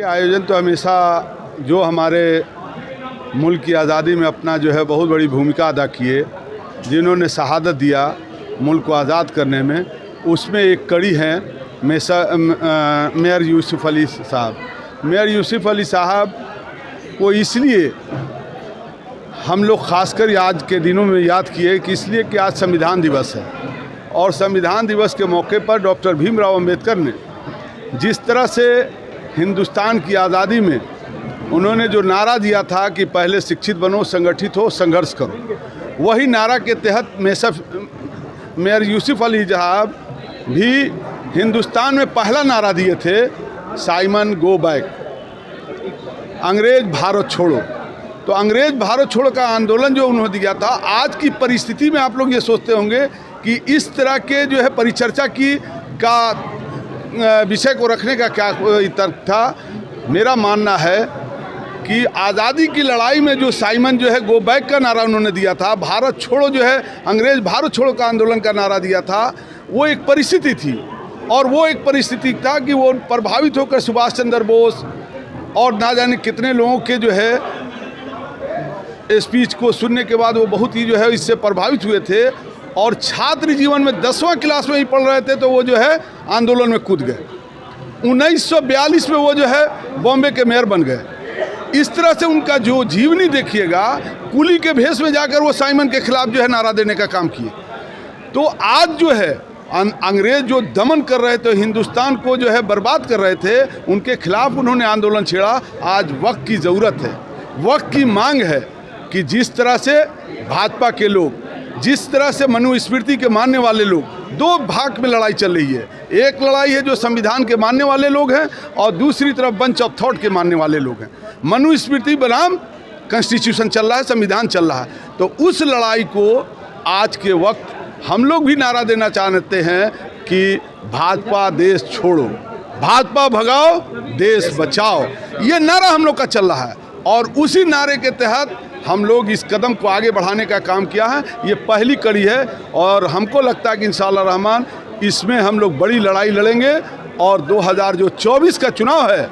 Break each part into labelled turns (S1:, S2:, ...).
S1: ये आयोजन तो हमेशा जो हमारे मुल्क की आज़ादी में अपना जो है बहुत बड़ी भूमिका अदा किए, जिन्होंने शहादत दिया मुल्क को आज़ाद करने में, उसमें एक कड़ी है मेयर यूसुफ अली साहब। मेयर यूसुफ अली साहब को इसलिए हम लोग ख़ासकर आज के दिनों में याद किए कि इसलिए कि आज संविधान दिवस है और संविधान दिवस के मौके पर डॉक्टर भीमराव अंबेडकर ने जिस तरह से हिंदुस्तान की आज़ादी में उन्होंने जो नारा दिया था कि पहले शिक्षित बनो, संगठित हो, संघर्ष करो, वही नारा के तहत मेयर यूसुफ अली साहब भी हिंदुस्तान में पहला नारा दिए थे, साइमन गो बैक, अंग्रेज भारत छोड़ो। तो अंग्रेज भारत छोड़ो का आंदोलन जो उन्होंने दिया था, आज की परिस्थिति में आप लोग ये सोचते होंगे कि इस तरह के जो है परिचर्चा का विषय को रखने का क्या तर्क था। मेरा मानना है कि आज़ादी की लड़ाई में जो साइमन जो है गो बैक का नारा उन्होंने दिया था, भारत छोड़ो जो है अंग्रेज भारत छोड़ो का आंदोलन का नारा दिया था, वो एक परिस्थिति थी। और वो एक परिस्थिति था कि वो प्रभावित होकर सुभाष चंद्र बोस और ना जाने कितने लोगों के जो है स्पीच को सुनने के बाद वो बहुत ही जो है इससे प्रभावित हुए थे और छात्र जीवन में 10वां क्लास में ही पढ़ रहे थे तो वो जो है आंदोलन में कूद गए। 1942 में वो जो है बॉम्बे के मेयर बन गए। इस तरह से उनका जो जीवनी देखिएगा, कुली के भेष में जाकर वो साइमन के खिलाफ जो है नारा देने का काम किए। तो आज जो है अंग्रेज जो दमन कर रहे थे, हिंदुस्तान को जो है बर्बाद कर रहे थे, उनके खिलाफ उन्होंने आंदोलन छेड़ा। आज वक्त की ज़रूरत है, वक्त की मांग है कि जिस तरह से भाजपा के लोग, जिस तरह से मनुस्मृति के मानने वाले लोग, दो भाग में लड़ाई चल रही है। एक लड़ाई है जो संविधान के मानने वाले लोग हैं और दूसरी तरफ बंच ऑफ थॉट के मानने वाले लोग हैं। मनुस्मृति बनाम कॉन्स्टिट्यूशन चल रहा है, संविधान चल रहा है। तो उस लड़ाई को आज के वक्त हम लोग भी नारा देना चाहते हैं कि भाजपा देश छोड़ो, भाजपा भगाओ, देश बचाओ, ये नारा हम लोग का चल रहा है। और उसी नारे के तहत हम लोग इस कदम को आगे बढ़ाने का काम किया है। ये पहली कड़ी है और हमको लगता है कि इंशाअल्लाह रहमान इसमें हम लोग बड़ी लड़ाई लड़ेंगे। और 2024 का चुनाव है,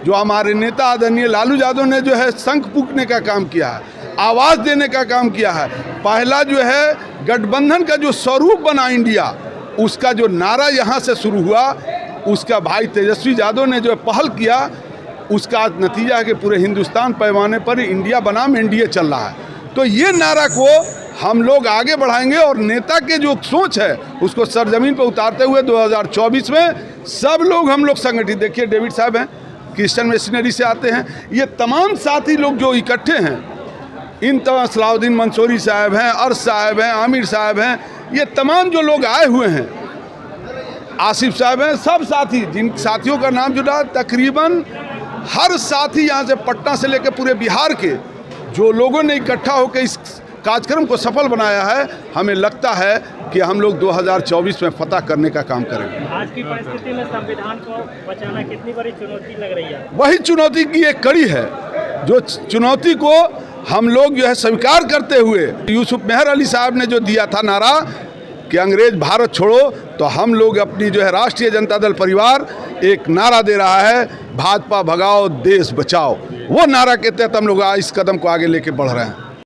S1: जो हमारे नेता आदरणीय लालू यादव ने जो है शंख फूंकने का काम किया है, आवाज़ देने का काम किया है। पहला जो है गठबंधन का जो स्वरूप बना इंडिया, उसका जो नारा यहाँ से शुरू हुआ, उसका भाई तेजस्वी यादव ने जो पहल किया, उसका नतीजा है कि पूरे हिंदुस्तान पैमाने पर इंडिया बनाम एनडीए चल रहा है। तो ये नारा को हम लोग आगे बढ़ाएंगे और नेता के जो सोच है उसको सरजमीन पर उतारते हुए 2024 में सब लोग हम लोग संगठित, देखिए डेविड साहब हैं, क्रिश्चियन मिशनरी से आते हैं, ये तमाम साथी लोग जो इकट्ठे हैं, इन तमाम सलाउद्दीन मंसूरी साहब हैं, अर्श साहब हैं, आमिर साहब हैं, ये तमाम जो लोग आए हुए हैं, आसिफ साहब हैं, सब साथी, जिन साथियों का नाम जुड़ा, तकरीबन हर साथी यहाँ से पटना से लेकर पूरे बिहार के जो लोगों ने इकट्ठा होकर इस कार्यक्रम को सफल बनाया है, हमें लगता है कि हम लोग 2024 में फतह करने का काम करेंगे।
S2: आज की परिस्थिति में संविधान को बचाना कितनी बड़ी चुनौती लग रही है? वही
S1: चुनौती की एक कड़ी है, जो चुनौती को हम लोग जो है स्वीकार करते हुए, यूसुफ मेहर अली साहब ने जो दिया था नारा कि अंग्रेज भारत छोड़ो, तो हम लोग अपनी जो है राष्ट्रीय जनता दल परिवार एक नारा दे रहा है, भाजपा भगाओ, देश बचाओ। वो नारा के तहत हम लोग इस कदम को आगे लेके बढ़ रहे हैं।